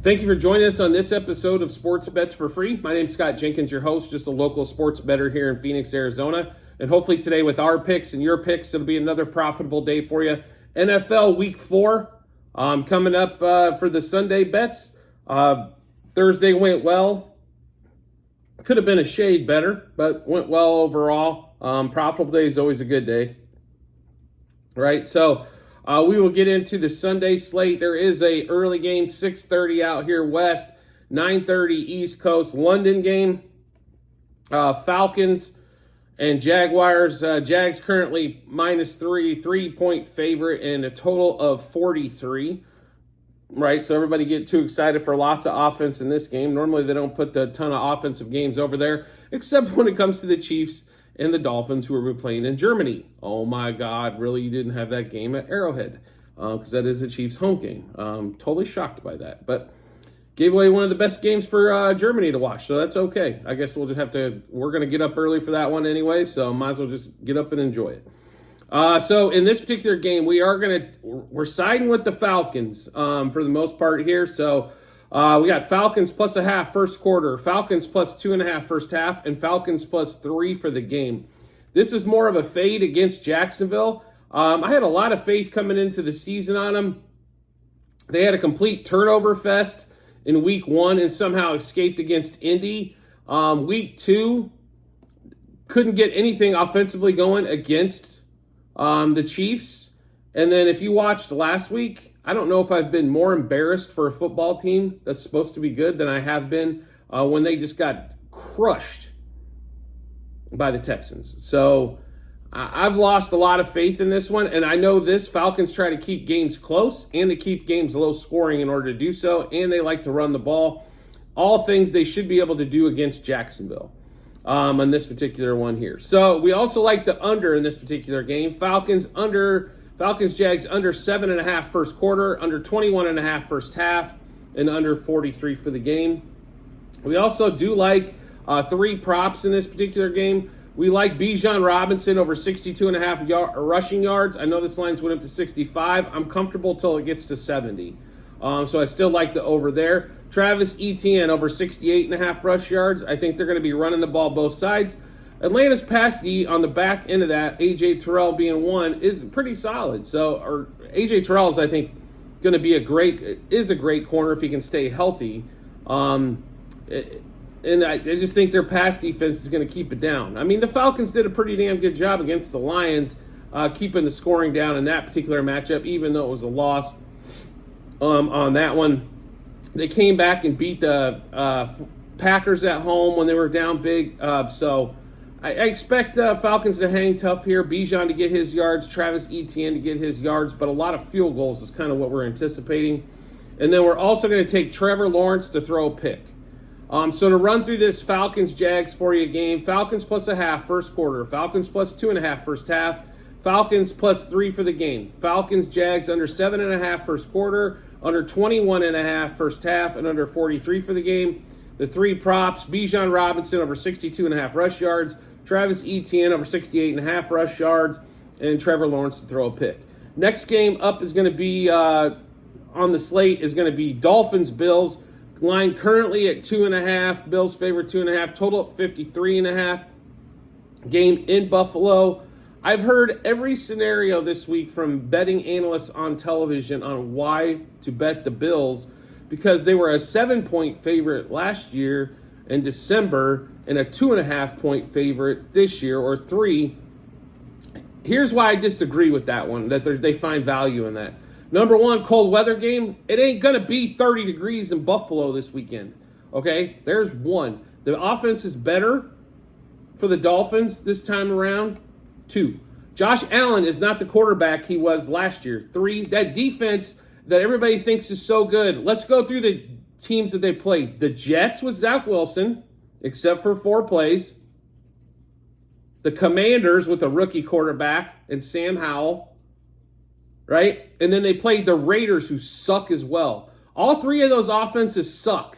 Thank you for joining us on this episode of Sports Bets for Free. My name is Scott Jenkins, your host, just a local sports bettor here in Phoenix, Arizona. And hopefully today with our picks and your picks, it'll be another profitable day for you. NFL Week 4 coming up for the Sunday bets. Thursday went well. Could have been a shade better, but went well overall. Profitable day is always a good day. Right, so we will get into the Sunday slate. There is a early game, 6:30 out here west, 9:30 East Coast. London game, Falcons and Jaguars. Jags currently -3, 3-point favorite, and a total of 43. Right, so everybody get too excited for lots of offense in this game. Normally they don't put a ton of offensive games over there, except when it comes to the Chiefs and the Dolphins, who are playing in Germany. Oh my God, really? You didn't have that game at Arrowhead? Because that is the Chiefs' home game. Totally shocked by that. But gave away one of the best games for Germany to watch, so that's okay. I guess we'll just have to, we're going to get up early for that one anyway, so might as well just get up and enjoy it. So in this particular game, we're siding with the Falcons for the most part here. So we got Falcons plus a half first quarter, Falcons plus 2.5 first half, and Falcons plus 3 for the game. This is more of a fade against Jacksonville. I had a lot of faith coming into the season on them. They had a complete turnover fest in week 1 and somehow escaped against Indy. Week 2, couldn't get anything offensively going against the Chiefs. And then if you watched last week, I don't know if I've been more embarrassed for a football team that's supposed to be good than I have been when they just got crushed by the Texans. So I've lost a lot of faith in this one, and I know this Falcons try to keep games close and to keep games low scoring in order to do so, and they like to run the ball. All things they should be able to do against Jacksonville on this particular one here. So we also like the under in this particular game. Falcons Jags under 7.5 first quarter, under 21.5 first half, and under 43 for the game. We also do like 3 props in this particular game. We like Bijan Robinson over 62.5 rushing yards. I know this line's went up to 65. I'm comfortable till it gets to 70. So I still like the over there. Travis Etienne over 68.5 rush yards. I think they're going to be running the ball both sides. Atlanta's pass D on the back end of that, A.J. Terrell being one, is pretty solid. So, A.J. Terrell is, I think, going to be a great corner if he can stay healthy. And I just think their pass defense is going to keep it down. I mean, the Falcons did a pretty damn good job against the Lions, keeping the scoring down in that particular matchup, even though it was a loss on that one. They came back and beat the Packers at home when they were down big. So I expect Falcons to hang tough here. Bijan to get his yards, Travis Etienne to get his yards, but a lot of field goals is kind of what we're anticipating. And then we're also going to take Trevor Lawrence to throw a pick. So to run through this Falcons-Jags for you game, Falcons plus a half first quarter, Falcons plus 2.5 first half, Falcons plus 3 for the game. Falcons-Jags under 7.5 first quarter, under 21.5 first half, and under 43 for the game. The 3 props, Bijan Robinson over 62.5 rush yards, Travis Etienne over 68.5 rush yards, and Trevor Lawrence to throw a pick. Next game up is going to be on the slate is going to be Dolphins-Bills. Line currently at 2.5. Bills favorite 2.5. Total at 53.5. Game in Buffalo. I've heard every scenario this week from betting analysts on television on why to bet the Bills, because they were a 7-point favorite last year in December and a 2.5-point favorite this year, or 3. Here's why I disagree with that one, that they find value in that. Number one, cold weather game. It ain't going to be 30 degrees in Buffalo this weekend. Okay? There's one. The offense is better for the Dolphins this time around. 2, Josh Allen is not the quarterback he was last year. 3, that defense that everybody thinks is so good. Let's go through the teams that they played. The Jets with Zach Wilson, except for 4 plays. The Commanders with a rookie quarterback and Sam Howell. Right? And then they played the Raiders, who suck as well. All 3 of those offenses suck.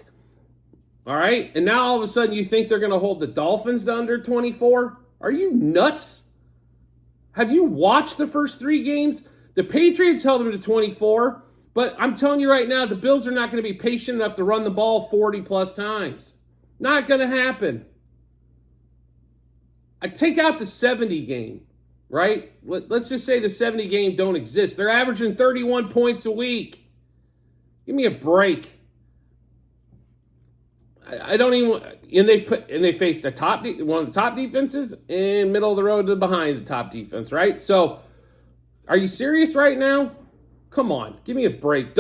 All right? And now all of a sudden you think they're going to hold the Dolphins to under 24? Are you nuts? Have you watched the first 3 games? The Patriots held them to 24. But I'm telling you right now, the Bills are not going to be patient enough to run the ball 40-plus times. Not going to happen. I take out the 70 game, right? Let's just say the 70 game don't exist. They're averaging 31 points a week. Give me a break. I don't even. And they faced one of the top defenses and middle of the road to behind the top defense, right? So, are you serious right now? Come on, give me a break.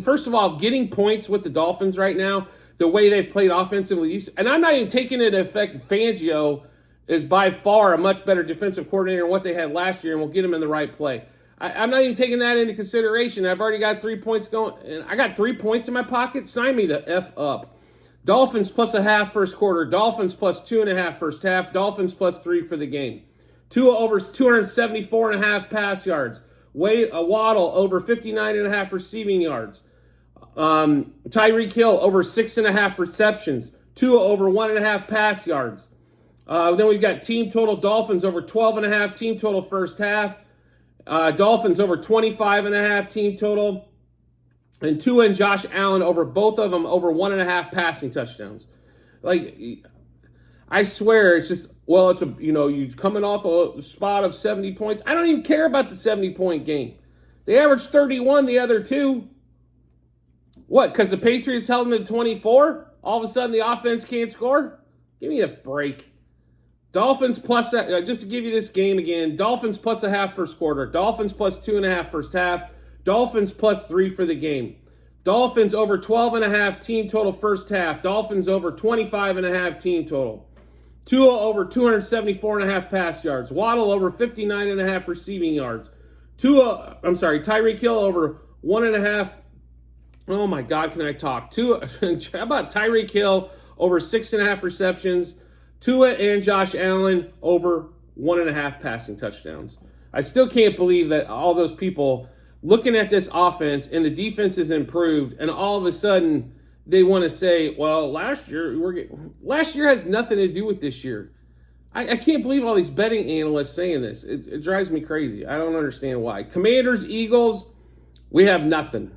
First of all, getting points with the Dolphins right now, the way they've played offensively, and I'm not even taking into effect Fangio is by far a much better defensive coordinator than what they had last year, and will get them in the right play. I'm not even taking that into consideration. I've already got 3 points going, and I got 3 points in my pocket. Sign me the F up. Dolphins plus a half first quarter. Dolphins plus 2.5 first half. Dolphins plus 3 for the game. Tua over 274.5 pass yards. Waddle over 59.5 receiving yards. Tyreek Hill over 6.5 receptions. Tua over 1.5 pass yards. Then we've got team total Dolphins over 12.5 team total first half. Dolphins over 25.5 team total. And Tua and Josh Allen over both of them over 1.5 passing touchdowns. Like, I swear it's just, well, it's you coming off a spot of 70 points. I don't even care about the 70-point game. They averaged 31 the other two. What, because the Patriots held them to 24? All of a sudden the offense can't score? Give me a break. Dolphins plus, just to give you this game again, Dolphins plus a half first quarter. Dolphins plus 2.5 first half. Dolphins plus 3 for the game. Dolphins over 12.5 team total first half. Dolphins over 25.5 team total. Tua over 274.5 pass yards. Waddle over 59.5 receiving yards. Tyreek Hill over 1.5. Oh my God, can I talk? How about Tyreek Hill over 6.5 receptions? Tua and Josh Allen over 1.5 passing touchdowns. I still can't believe that all those people looking at this offense and the defense is improved, and all of a sudden they want to say, well, last year has nothing to do with this year. I can't believe all these betting analysts saying this. It drives me crazy. I don't understand why. Commanders, Eagles, we have nothing.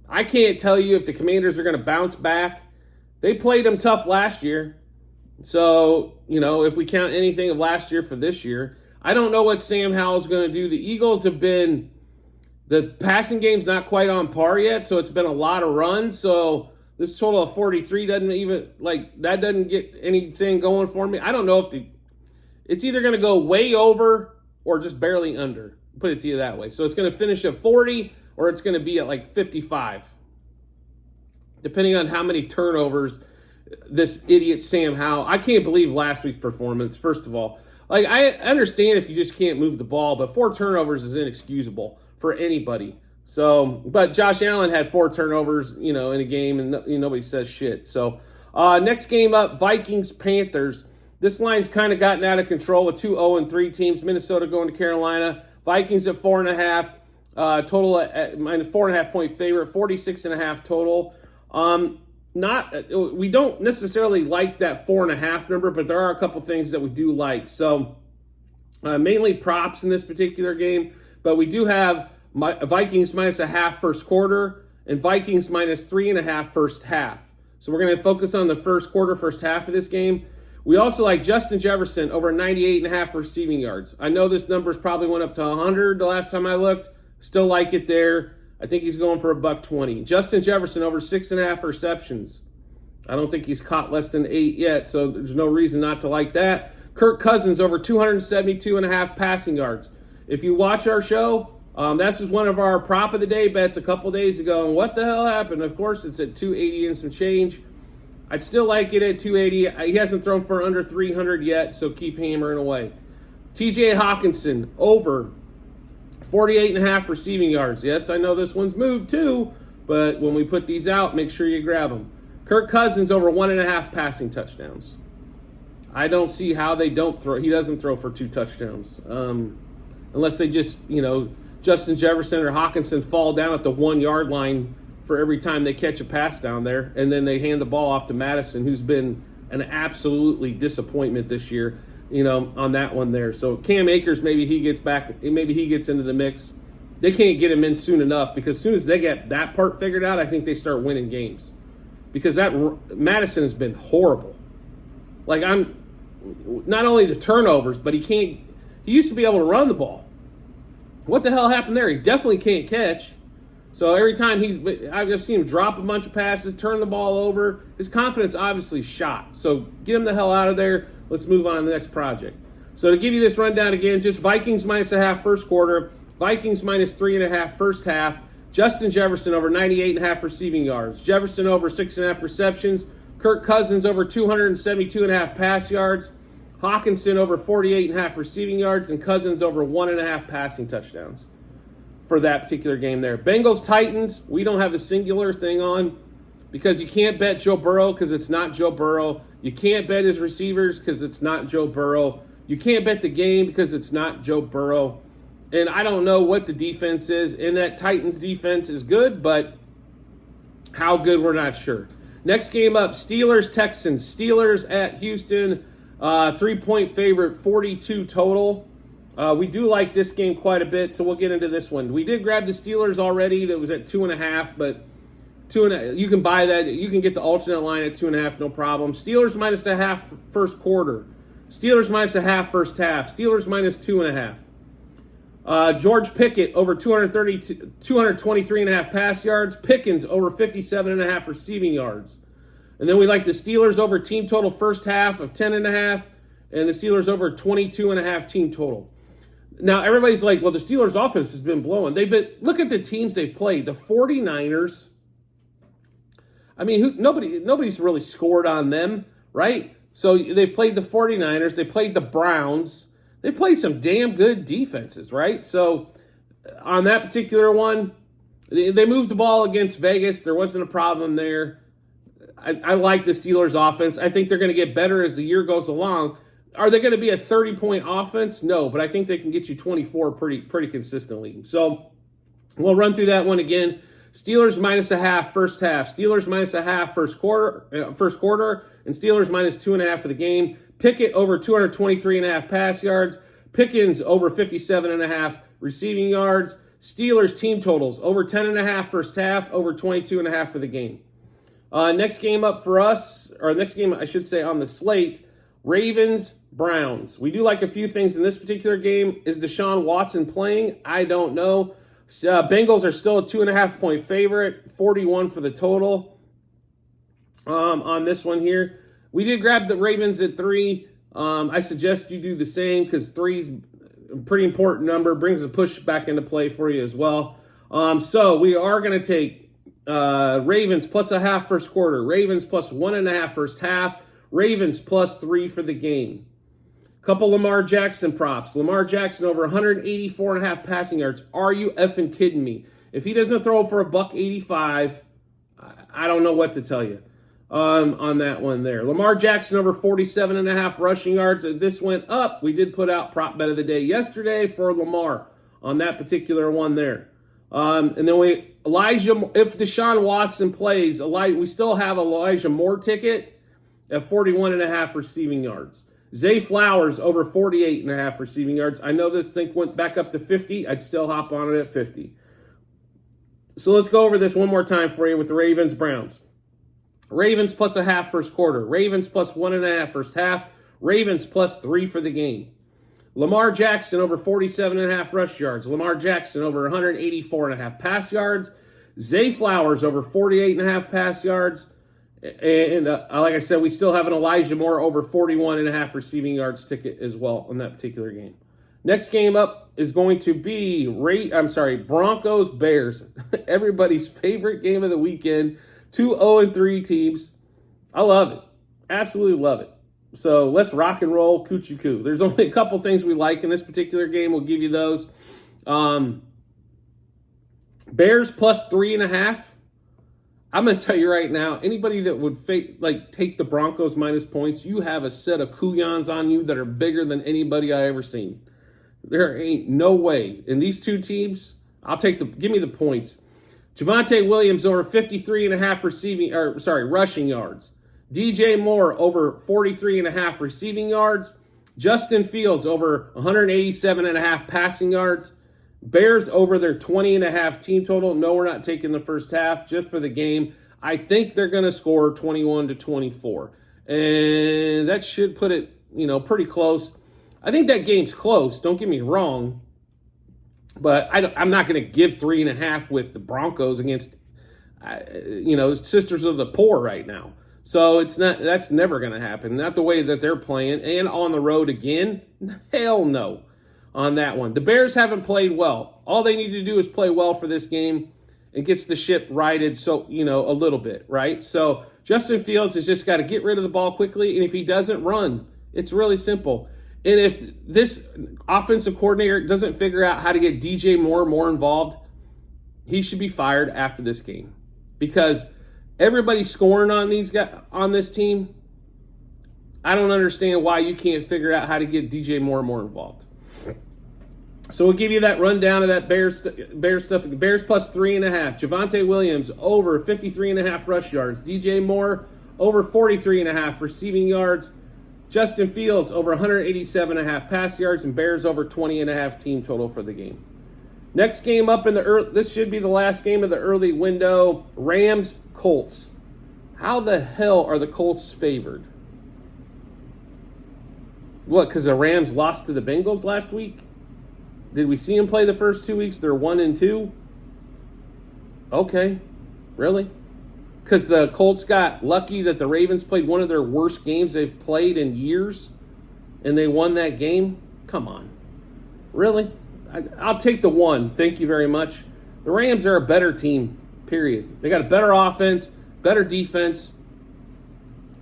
I can't tell you if the Commanders are going to bounce back. They played them tough last year. So, if we count anything of last year for this year, I don't know what Sam Howell's going to do. The Eagles have been, the passing game's not quite on par yet, so it's been a lot of runs. So this total of 43 doesn't get anything going for me. I don't know if it's either going to go way over or just barely under. Put it to you that way. So it's going to finish at 40 or it's going to be at 55, depending on how many turnovers this idiot Sam Howell. I can't believe last week's performance, first of all. I understand if you just can't move the ball, but 4 turnovers is inexcusable for anybody. So, but Josh Allen had 4 turnovers, in a game, and nobody says shit. So, next game up, Vikings-Panthers. This line's kind of gotten out of control with 2 0-3 teams. Minnesota going to Carolina. Vikings at 4.5. Total at minus 4.5 point favorite. 46.5 total. We don't necessarily like that 4.5 number, but there are a couple things that we do like. So, mainly props in this particular game, but we do have Vikings minus a half first quarter and Vikings minus 3.5 first half. So we're going to focus on the first quarter, first half of this game. We also like Justin Jefferson over 98.5 receiving yards. I know this number's probably went up to 100 the last time I looked. Still like it there. I think he's going for $120. Justin Jefferson over 6.5 receptions. I don't think he's caught less than 8 yet, so there's no reason not to like that. Kirk Cousins over 272.5 passing yards. If you watch our show, that's just one of our prop of the day bets a couple days ago. And what the hell happened? Of course, it's at 280 and some change. I'd still like it at 280. He hasn't thrown for under 300 yet, so keep hammering away. TJ Hawkinson over 48.5 receiving yards. Yes, I know this one's moved too, but when we put these out, make sure you grab them. Kirk Cousins over 1.5 passing touchdowns. I don't see how they don't throw. He doesn't throw for 2 touchdowns. Unless they just, Justin Jefferson or Hawkinson fall down at the 1 yard line for every time they catch a pass down there, and then they hand the ball off to Madison, who's been an absolutely disappointment this year, on that one there. So Cam Akers, maybe he gets back, maybe he gets into the mix. they can't get him in soon enough, because as soon as they get that part figured out, I think they start winning games. Because that Madison has been horrible. Like, I'm not only the turnovers, but he used to be able to run the ball. What the hell happened there? He definitely can't catch. So every time I've seen him drop a bunch of passes, turn the ball over. His confidence obviously shot. So get him the hell out of there. Let's move on to the next project. So to give you this rundown again, just Vikings -0.5 first quarter, Vikings -3.5 first half, Justin Jefferson over 98.5 receiving yards, Jefferson over 6.5 receptions, Kirk Cousins over 272.5 pass yards, Hawkinson over 48.5 receiving yards, and Cousins over 1.5 passing touchdowns for that particular game there. Bengals-Titans, we don't have a singular thing on because you can't bet Joe Burrow because it's not Joe Burrow. You can't bet his receivers because it's not Joe Burrow. You can't bet the game because it's not Joe Burrow. And I don't know what the defense is. And that Titans defense is good, but how good, we're not sure. Next game up, Steelers-Texans. Steelers at Houston, 3-point favorite, 42 total. We do like this game quite a bit, so we'll get into this one. We did grab the Steelers already. That was at 2.5, but 2.5. You can buy that. You can get the alternate line at 2.5, no problem. Steelers -0.5 first quarter. Steelers -0.5 first half. Steelers -2.5. George Pickett over 223.5 pass yards. Pickens over 57.5 receiving yards. And then we like the Steelers over team total first half of 10.5, and the Steelers over 22.5 team total. Now everybody's like, well, the Steelers offense has been blowing. Look at the teams they've played. The 49ers. I mean, nobody's really scored on them, right? So they've played the 49ers. They played the Browns. They played some damn good defenses, right? So on that particular one, they moved the ball against Vegas. There wasn't a problem there. I like the Steelers offense. I think they're going to get better as the year goes along. Are they going to be a 30-point offense? No, but I think they can get you 24 pretty consistently. So we'll run through that one again. Steelers -0.5 first half. Steelers -0.5 first quarter, and Steelers -2.5 for the game. Pickett over 223.5 pass yards. Pickens over 57.5 receiving yards. Steelers team totals over 10.5 first half, over 22.5 for the game. Next game up for us, or next game I should say on the slate, Ravens-Browns. We do like a few things in this particular game. Is Deshaun Watson playing? I don't know. Bengals are still a 2.5-point favorite, 41 for the total on this one here. We did grab the Ravens at 3. I suggest you do the same because 3 is a pretty important number, brings a push back into play for you as well. So we are going to take Ravens +0.5 first quarter, Ravens +1.5 first half, Ravens +3 for the game. Couple Lamar Jackson props. Lamar Jackson over 184.5 passing yards. Are you effing kidding me? If he doesn't throw for $185, I don't know what to tell you on that one there. Lamar Jackson over 47.5 rushing yards. This went up. We did put out prop bet of the day yesterday for Lamar on that particular one there. And then if Deshaun Watson plays, we still have Elijah Moore ticket at 41.5 receiving yards. Zay Flowers over 48.5 receiving yards. I know this thing went back up to 50. I'd still hop on it at 50. So let's go over this one more time for you with the Ravens-Browns. Ravens +0.5 first quarter. Ravens +1.5 first half. Ravens +3 for the game. Lamar Jackson over 47.5 rush yards. Lamar Jackson over 184.5 pass yards. Zay Flowers over 48.5 pass yards. And like I said, we still have an Elijah Moore over 41.5 receiving yards ticket as well on that particular game. Next game up is going to be Broncos-Bears. Everybody's favorite game of the weekend. 2 0-3 teams. I love it. Absolutely love it. So let's rock and roll, coochie coo. There's only a couple things we like in this particular game. We'll give you those. Bears +3.5. I'm going to tell you right now, anybody that would take the Broncos minus points, you have a set of kuyans on you that are bigger than anybody I ever seen. There ain't no way. In these two teams, give me the points. Javonte Williams over 53.5 rushing yards. DJ Moore over 43.5 receiving yards. Justin Fields over 187.5 passing yards. Bears over their 20.5 team total. No, we're not taking the first half just for the game. I think they're going to score 21-24. And that should put it, pretty close. I think that game's close. Don't get me wrong. But I'm not going to give 3.5 with the Broncos against, sisters of the poor right now. So that's never going to happen. Not the way that they're playing. And on the road again, hell no on that one. The Bears haven't played well. All they need to do is play well for this game and gets the ship righted a little bit, right? So Justin Fields has just got to get rid of the ball quickly, and if he doesn't run, it's really simple. And if this offensive coordinator doesn't figure out how to get DJ Moore more involved, he should be fired after this game. Because everybody's scoring on these guys on this team. I don't understand why you can't figure out how to get DJ Moore more involved. So we'll give you that rundown of that Bears stuff. Bears plus 3.5. Javonte Williams over 53.5 rush yards. DJ Moore over 43.5 receiving yards. Justin Fields over 187.5 pass yards, and Bears over 20.5 team total for the game. Next game up in the early, this should be the last game of the early window. Rams Colts. How the hell are the Colts favored? What? Because the Rams lost to the Bengals last week? Did we see them play the first 2 weeks? They're 1-2. Okay, really? Because the Colts got lucky that the Ravens played one of their worst games they've played in years, and they won that game? Come on. Really? I'll take the one. Thank you very much. The Rams are a better team, period. They got a better offense, better defense.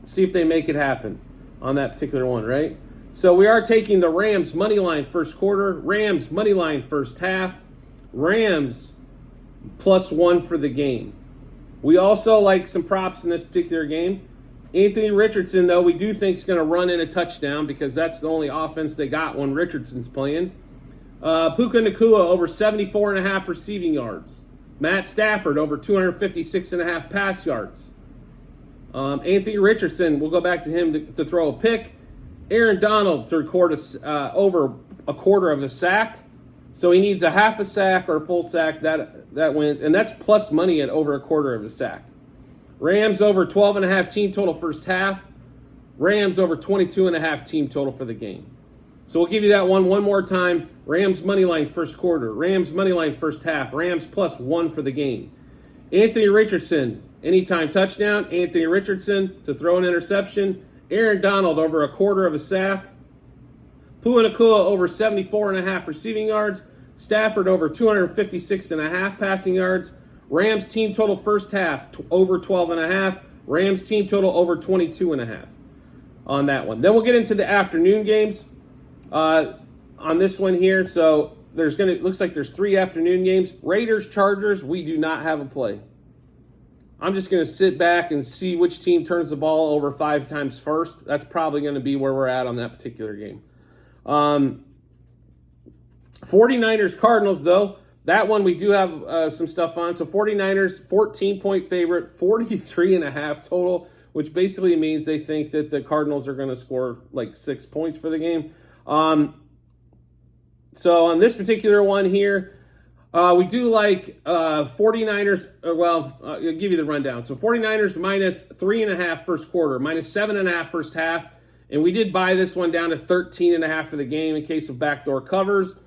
See if they make it happen on that particular one, right? So we are taking the Rams money line first quarter, Rams money line first half, Rams +1 for the game. We also like some props in this particular game. Anthony Richardson, though, we do think is going to run in a touchdown because that's the only offense they got when Richardson's playing. Puka Nacua over 74.5 receiving yards. Matt Stafford over 256.5 pass yards. Anthony Richardson, we'll go back to him to throw a pick. Aaron Donald to record over a quarter of a sack. So he needs a half a sack or a full sack. That wins, and that's plus money at over a quarter of a sack. Rams over 12.5 team total first half. Rams over 22.5 team total for the game. So we'll give you that one more time. Rams money line first quarter. Rams money line first half. Rams +1 for the game. Anthony Richardson, anytime touchdown. Anthony Richardson to throw an interception. Aaron Donald over a quarter of a sack. Puka Nacua over 74.5 receiving yards. Stafford over 256.5 passing yards. Rams team total first half over 12.5. Rams team total over 22.5 on that one. Then we'll get into the afternoon games on this one here. So looks like there's 3 afternoon games. Raiders, Chargers, we do not have a play. I'm just going to sit back and see which team turns the ball over 5 times first. That's probably going to be where we're at on that particular game. 49ers, Cardinals, though. That one we do have some stuff on. So 49ers, 14-point favorite, 43.5 total, which basically means they think that the Cardinals are going to score like 6 points for the game. So on this particular one here, we do like 49ers, I'll give you the rundown. So 49ers -3.5 first quarter, -7.5 first half. And we did buy this one down to 13.5 for the game in case of backdoor covers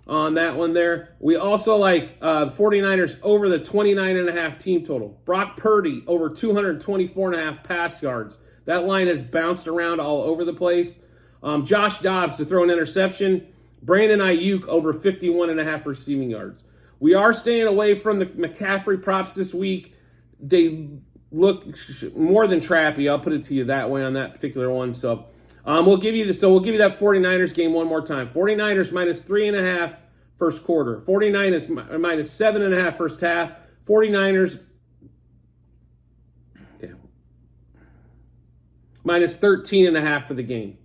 on that one there. We also like 49ers over the 29.5 team total. Brock Purdy over 224.5 pass yards. That line has bounced around all over the place. Josh Dobbs to throw an interception. Brandon Ayuk over 51.5 receiving yards. We are staying away from the McCaffrey props this week. They look more than trappy. I'll put it to you that way on that particular one. So we'll give you that 49ers game one more time. 49ers -3.5 first quarter. 49ers -7.5 first half. 49ers -13.5 for the game.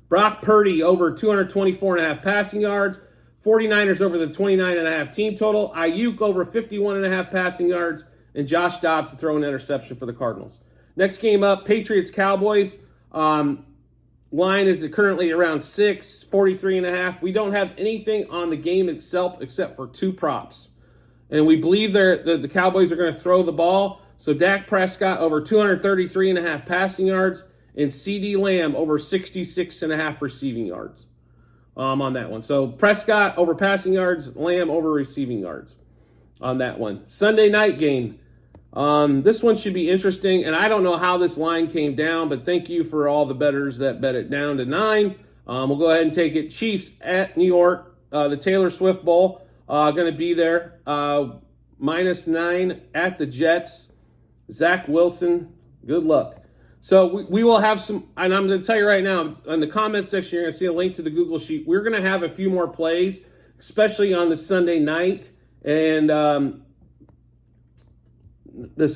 Brock Purdy over 224.5 passing yards. 49ers over the 29.5 team total. Ayuk over 51.5 passing yards. And Josh Dobbs to throw an interception for the Cardinals. Next game up, Patriots-Cowboys. line is currently around 6, 43.5. We don't have anything on the game itself except for 2 props. And we believe the Cowboys are going to throw the ball. So Dak Prescott over 233.5 passing yards and CeeDee Lamb over 66.5 receiving yards on that one. So Prescott over passing yards, Lamb over receiving yards on that one. Sunday night game. This one should be interesting, and I don't know how this line came down, but thank you for all the bettors that bet it down to 9. We'll go ahead and take it. Chiefs at New York, the Taylor Swift Bowl, going to be there. -9 at the Jets. Zach Wilson, good luck. So we will have some, and I'm going to tell you right now, in the comments section, you're going to see a link to the Google Sheet. We're going to have a few more plays, especially on the Sunday night, and the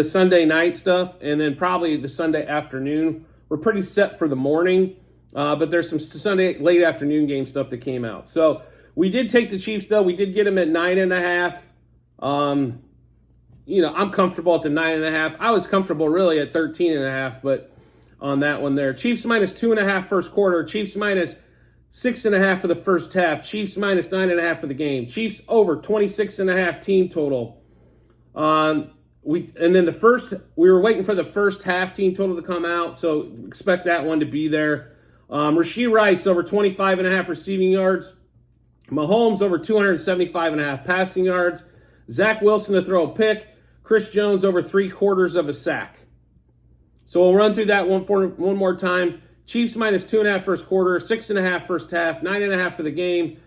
Sunday night stuff, and then probably the Sunday afternoon. We're pretty set for the morning, but there's some Sunday late afternoon game stuff that came out. So we did take the Chiefs, though. We did get them at 9.5. I'm comfortable at the 9.5. I was comfortable really at 13.5, but on that one there. Chiefs -2.5 first quarter. Chiefs -6.5 for the first half. Chiefs -9.5 for the game. Chiefs over 26.5 team total. We were waiting for the first half team total to come out, so expect that one to be there. Rashee Rice over 25.5 receiving yards. Mahomes over 275.5 passing yards. Zach Wilson to throw a pick. Chris Jones over 3/4 of a sack. So we'll run through that one more time. Chiefs -2.5 first quarter, 6.5 first half, 9.5 for the game.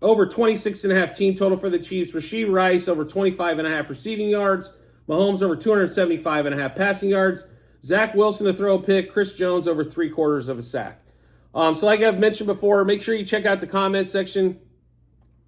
Over 26.5 team total for the Chiefs. Rashee Rice over 25.5 receiving yards. Mahomes over 275.5 passing yards. Zach Wilson to throw a pick. Chris Jones over 3/4 of a sack. So like I've mentioned before, make sure you check out the comment section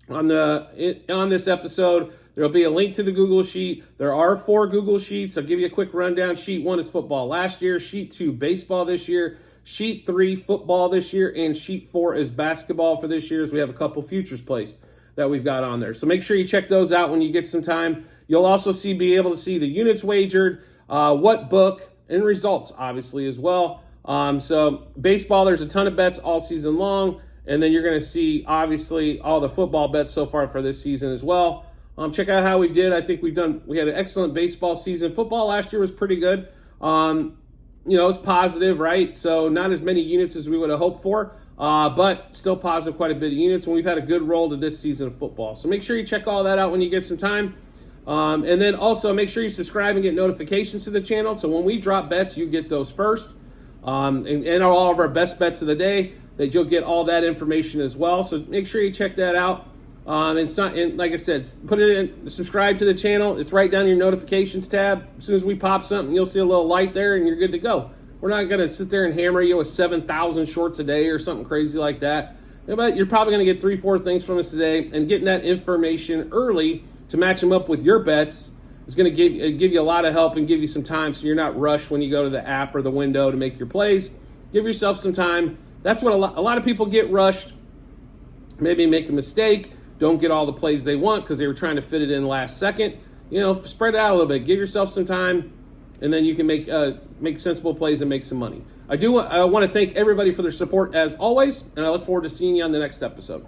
on this episode. There'll be a link to the Google Sheet. There are 4 Google Sheets. I'll give you a quick rundown. Sheet 1 is football last year. Sheet 2, baseball this year. Sheet 3, football this year. And Sheet 4 is basketball for this year, as we have a couple futures placed that we've got on there. So make sure you check those out when you get some time. You'll also be able to see the units wagered, what book, and results, obviously, as well. So baseball, there's a ton of bets all season long. And then you're going to see, obviously, all the football bets so far for this season as well. Check out how we did. I think we had an excellent baseball season. Football last year was pretty good. It's positive, right? So not as many units as we would have hoped for, but still positive, quite a bit of units. And we've had a good roll to this season of football. So make sure you check all that out when you get some time. And then also make sure you subscribe and get notifications to the channel. So when we drop bets, you get those first. And all of our best bets of the day, that you'll get all that information as well. So make sure you check that out. And like I said, put it in, subscribe to the channel. It's right down in your notifications tab. As soon as we pop something, you'll see a little light there and you're good to go. We're not going to sit there and hammer you with 7,000 shorts a day or something crazy like that. But you're probably going to get 3-4 things from us today, and getting that information early to match them up with your bets is going to give you a lot of help and give you some time so you're not rushed when you go to the app or the window to make your plays. Give yourself some time. That's what a lot of people get rushed, maybe make a mistake, don't get all the plays they want because they were trying to fit it in last second. Spread it out a little bit. Give yourself some time, and then you can make sensible plays and make some money. I want to thank everybody for their support as always, and I look forward to seeing you on the next episode.